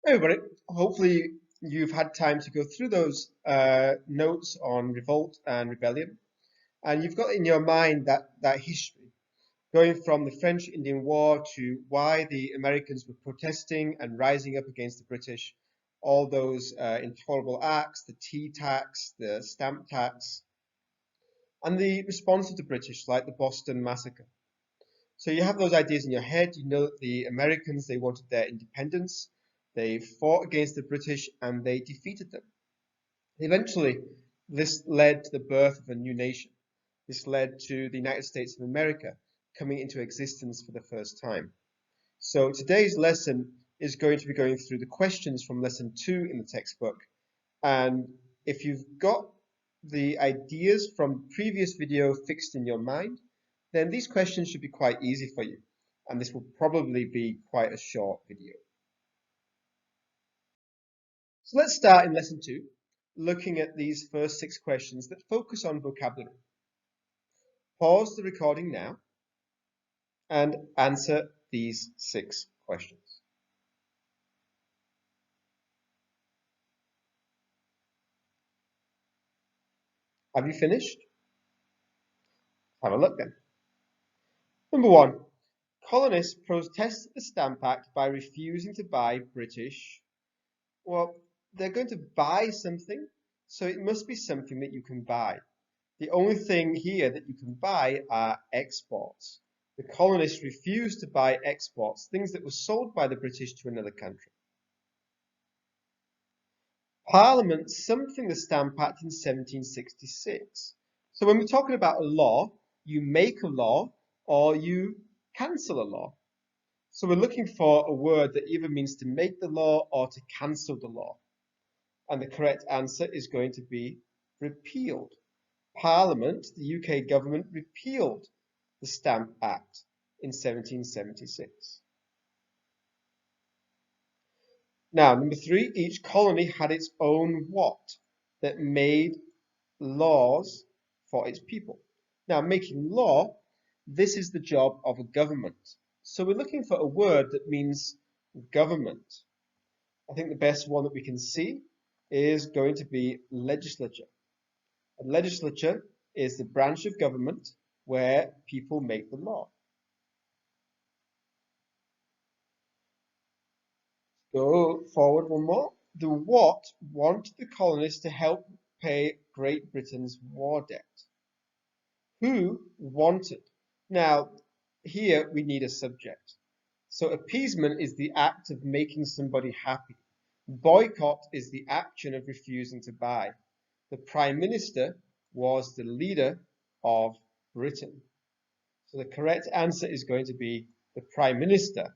Hey everybody, hopefully you've had time to go through those notes on revolt and rebellion, and you've got in your mind that history, going from the French Indian War to why the Americans were protesting and rising up against the British, all those intolerable acts, the tea tax, the stamp tax, and the response of the British, like the Boston Massacre. So you have those ideas in your head. You know that the Americans, they wanted their independence. They fought against the British and they defeated them. Eventually, this led to the birth of a new nation. This led to the United States of America coming into existence for the first time. So today's lesson is going to be going through the questions from lesson 2 in the textbook. And if you've got the ideas from the previous video fixed in your mind, then these questions should be quite easy for you. And this will probably be quite a short video. So let's start in lesson 2, looking at these first 6 questions that focus on vocabulary. Pause the recording now and answer these 6 questions. Have you finished? Have a look then. Number 1. Colonists protested the Stamp Act by refusing to buy British. Well, they're going to buy something, so it must be something that you can buy. The only thing here that you can buy are exports. The colonists refused to buy exports, things that were sold by the British to another country. Parliament something the Stamp Act in 1766. So when we're talking about a law, you make a law or you cancel a law. So we're looking for a word that either means to make the law or to cancel the law. And the correct answer is going to be repealed. Parliament, the UK government, repealed the Stamp Act in 1776. Now, number 3, each colony had its own what that made laws for its people. Now, making law, this is the job of a government. So we're looking for a word that means government. I think the best one that we can see is going to be legislature. A legislature is the branch of government where people make the law. Go forward one more. The what wanted the colonists to help pay Great Britain's war debt. Who wanted? Now, here we need a subject. So appeasement is the act of making somebody happy. Boycott is the action of refusing to buy. The Prime Minister was the leader of Britain. So the correct answer is going to be the Prime Minister.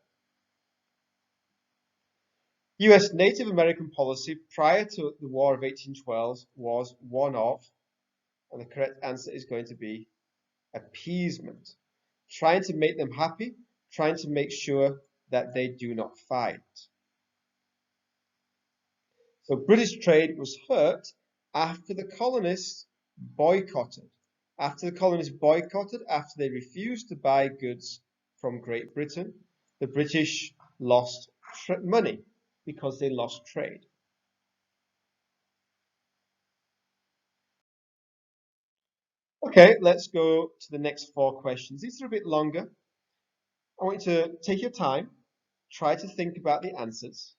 US Native American policy prior to the War of 1812 was one of, and the correct answer is going to be appeasement. Trying to make them happy, trying to make sure that they do not fight. So British trade was hurt after the colonists boycotted. After the colonists boycotted, after they refused to buy goods from Great Britain, the British lost money because they lost trade. Okay, let's go to the next 4 questions. These are a bit longer. I want you to take your time, try to think about the answers,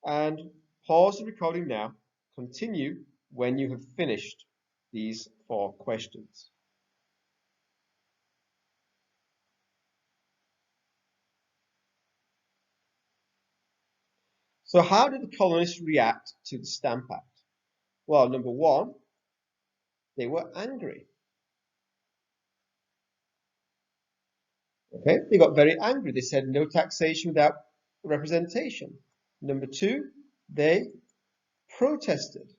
and pause the recording now. Continue when you have finished these 4 questions. So how did the colonists react to the Stamp Act? Well, number 1, they were angry. Okay, they got very angry. They said no taxation without representation. Number 2, they protested.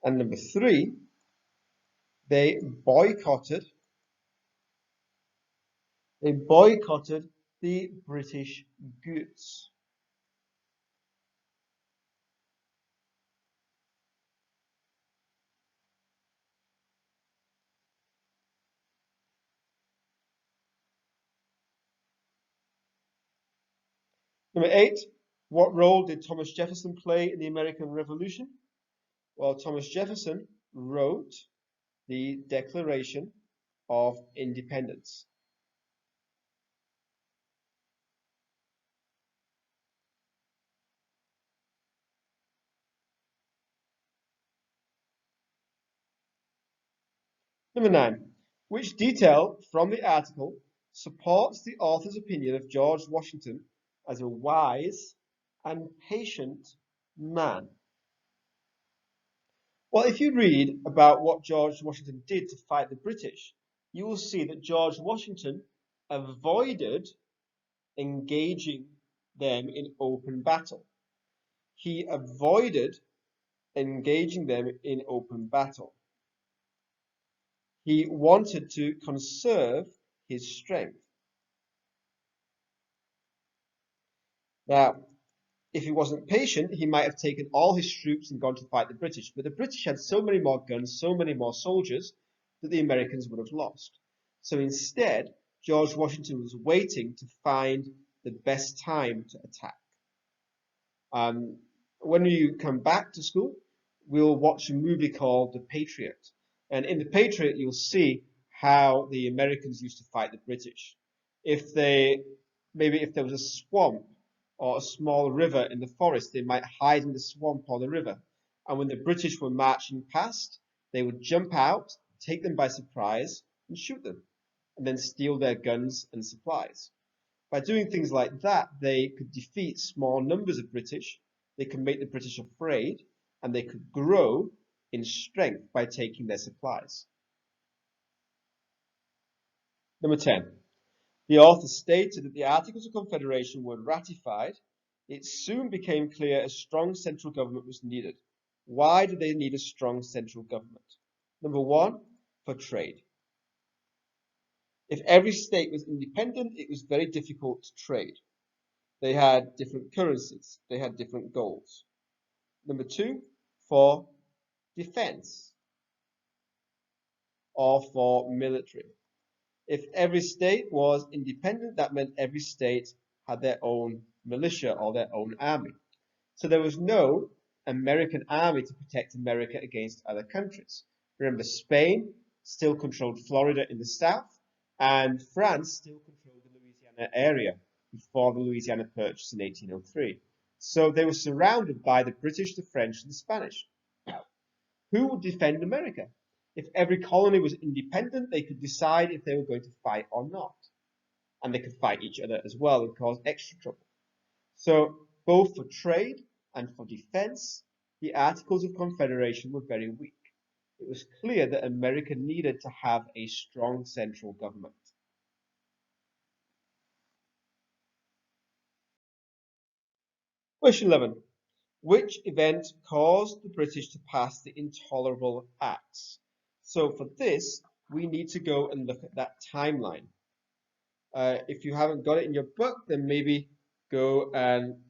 And number 3, they boycotted. They boycotted the British goods. Number 8, what role did Thomas Jefferson play in the American Revolution? Well, Thomas Jefferson wrote the Declaration of Independence. Number 9, which detail from the article supports the author's opinion of George Washington as a wise and patient man? Well, if you read about what George Washington did to fight the British, you will see that George Washington avoided engaging them in open battle. He avoided engaging them in open battle. He wanted to conserve his strength. Now, if he wasn't patient, he might have taken all his troops and gone to fight the British. But the British had so many more guns, so many more soldiers, that the Americans would have lost. So instead, George Washington was waiting to find the best time to attack. When you come back to school, we'll watch a movie called The Patriot. And in The Patriot, you'll see how the Americans used to fight the British. If there was a swamp or a small river in the forest, they might hide in the swamp or the river. And when the British were marching past, they would jump out, take them by surprise, and shoot them, and then steal their guns and supplies. By doing things like that, they could defeat small numbers of British, they could make the British afraid, and they could grow in strength by taking their supplies. Number 10. The author stated that the Articles of Confederation were ratified. It soon became clear a strong central government was needed. Why did they need a strong central government? Number 1, for trade. If every state was independent, it was very difficult to trade. They had different currencies. They had different goals. Number 2, for defense or for military. If every state was independent, that meant every state had their own militia or their own army. So there was no American army to protect America against other countries. Remember, Spain still controlled Florida in the south, and France still controlled the Louisiana area before the Louisiana Purchase in 1803. So they were surrounded by the British, the French, and the Spanish. Who would defend America? If every colony was independent, they could decide if they were going to fight or not. And they could fight each other as well and cause extra trouble. So both for trade and for defense, the Articles of Confederation were very weak. It was clear that America needed to have a strong central government. Question 11. Which event caused the British to pass the Intolerable Acts? So for this, we need to go and look at that timeline. If you haven't got it in your book, then maybe go and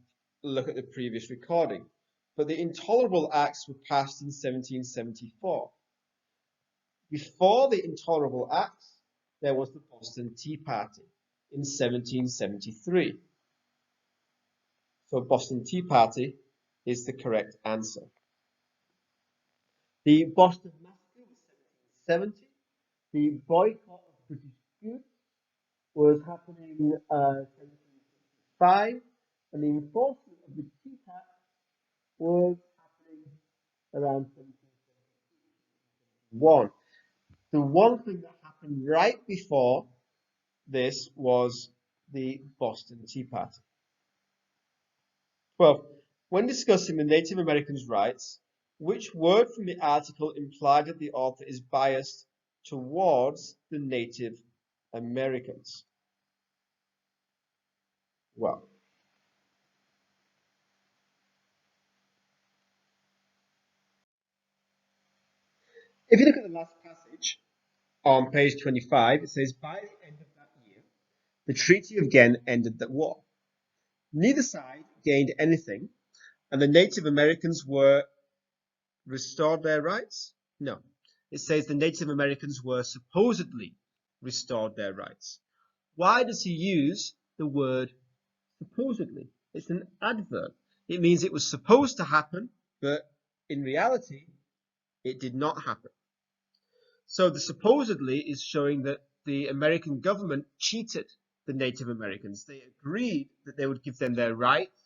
look at the previous recording. But the Intolerable Acts were passed in 1774. Before the Intolerable Acts, there was the Boston Tea Party in 1773. So Boston Tea Party is the correct answer. The Boston Massacre was 1770. The boycott of British goods was happening in 1775, and the enforcement of the Tea Tax was happening around 1771. The one thing that happened right before this was the Boston Tea Party. 12. When discussing the Native Americans' rights, which word from the article implied that the author is biased towards the Native Americans? Well, if you look at the last passage on page 25, it says, by the end of that year, the Treaty of Ghent ended the war. Neither side gained anything, and the Native Americans were restored their rights? No. It says the Native Americans were supposedly restored their rights. Why does he use the word supposedly? It's an adverb. It means it was supposed to happen, but in reality, it did not happen. So the supposedly is showing that the American government cheated the Native Americans. They agreed that they would give them their rights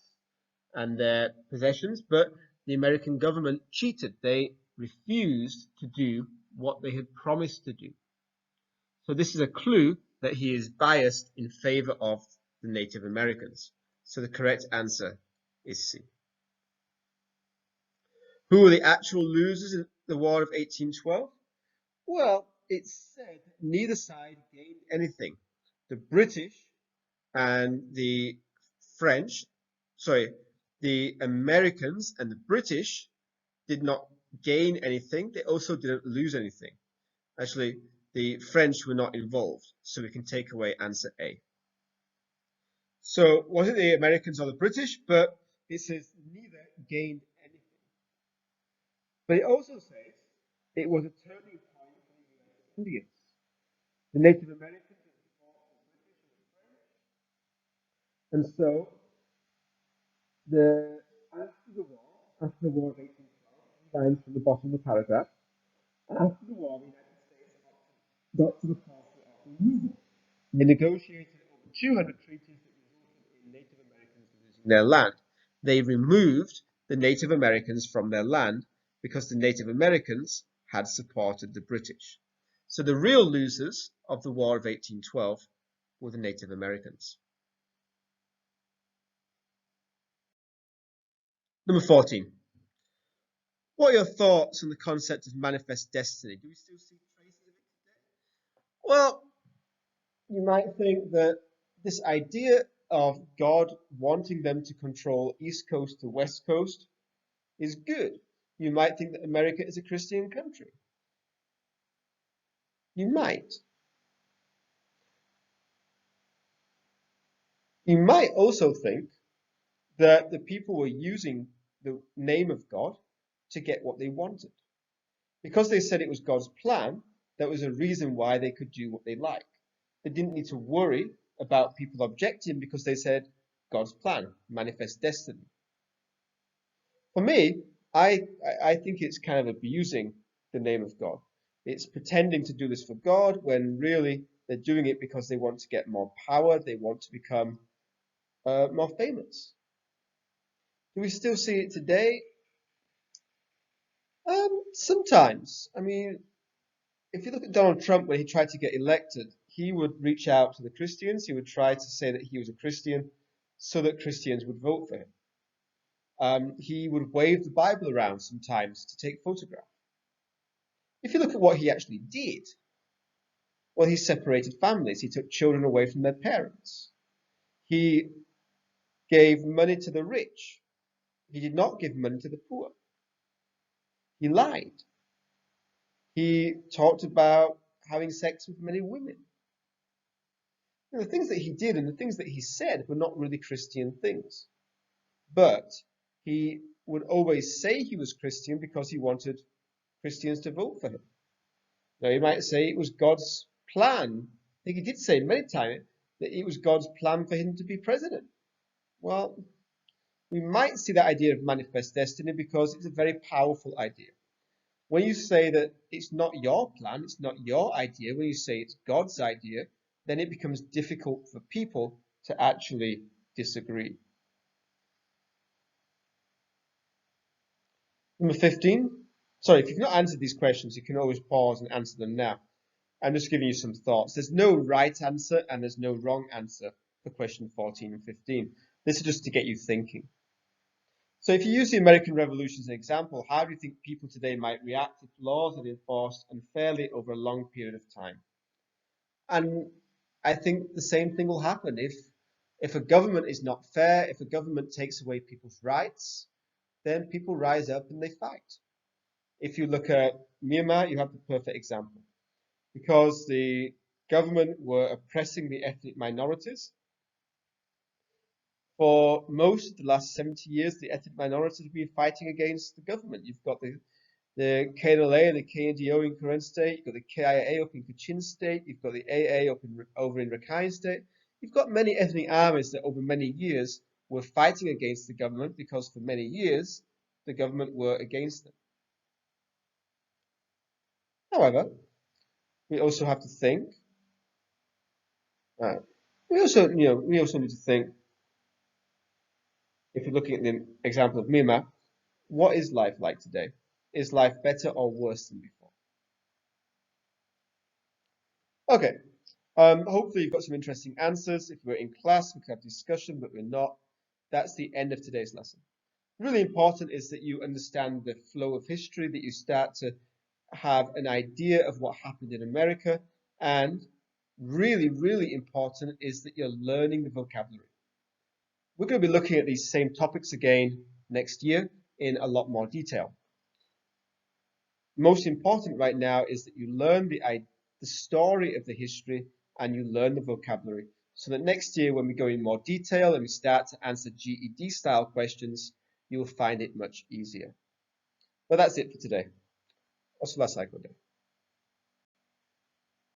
and their possessions, but the American government cheated. They refused to do what they had promised to do. So this is a clue that he is biased in favor of the Native Americans. So the correct answer is C. Who were the actual losers in the War of 1812? Well, it's said that neither side gained anything. The British and the French, sorry, the Americans and the British did not gain anything. They also didn't lose anything. Actually, the French were not involved, so we can take away answer A. So was it the Americans or the British? But it says neither gained anything. But it also says it was a turning point for the US Indians. The Native Americans had fought the British and the French, and so after the War of 1812, lines from the bottom of the paragraph, after the war, the United States got to the party of removal. They negotiated over 200 treaties that resulted in Native Americans losing their land. They removed the Native Americans from their land because the Native Americans had supported the British. So the real losers of the War of 1812 were the Native Americans. Number 14. What are your thoughts on the concept of manifest destiny? Do we still see traces of it today? Well, you might think that this idea of God wanting them to control East Coast to West Coast is good. You might think that America is a Christian country. You might. You might also think that the people were using the name of God to get what they wanted. Because they said it was God's plan, that was a reason why they could do what they like. They didn't need to worry about people objecting because they said God's plan, manifest destiny. For me, I think it's kind of abusing the name of God. It's pretending to do this for God when really they're doing it because they want to get more power, they want to become more famous. Do we still see it today? Sometimes. I mean, if you look at Donald Trump when he tried to get elected, he would reach out to the Christians. He would try to say that he was a Christian so that Christians would vote for him. He would wave the Bible around sometimes to take photographs. If you look at what he actually did, well, he separated families. He took children away from their parents. He gave money to the rich. He did not give money to the poor. He lied. He talked about having sex with many women. The things that he did and the things that he said were not really Christian things. But he would always say he was Christian because he wanted Christians to vote for him. Now, you might say it was God's plan. I think he did say many times that it was God's plan for him to be president. Well, we might see that idea of manifest destiny because it's a very powerful idea. When you say that it's not your plan, it's not your idea, when you say it's God's idea, then it becomes difficult for people to actually disagree. Number 15. Sorry, if you've not answered these questions, you can always pause and answer them now. I'm just giving you some thoughts. There's no right answer and there's no wrong answer for question 14 and 15. This is just to get you thinking. So if you use the American Revolution as an example, how do you think people today might react if laws are enforced unfairly over a long period of time? And I think the same thing will happen if a government is not fair, if a government takes away people's rights, then people rise up and they fight. If you look at Myanmar, you have the perfect example. Because the government were oppressing the ethnic minorities, for most of the last 70 years, the ethnic minorities have been fighting against the government. You've got the KNLA and the KNDO in Karen State, you've got the KIA up in Kachin State, you've got the AA over in Rakhine State. You've got many ethnic armies that over many years were fighting against the government because for many years the government were against them. However, we also have to think. We also need to think. If you're looking at the example of Myanmar, what is life like today? Is life better or worse than before? Okay. Hopefully you've got some interesting answers. If we're in class, we can have discussion, but we're not. That's the end of today's lesson. Really important is that you understand the flow of history, that you start to have an idea of what happened in America, and really, really important is that you're learning the vocabulary. We're going to be looking at these same topics again next year in a lot more detail. Most important right now is that you learn the story of the history and you learn the vocabulary, so that next year when we go in more detail and we start to answer GED style questions, you'll find it much easier. But that's it for today. Wassalamu alaikum.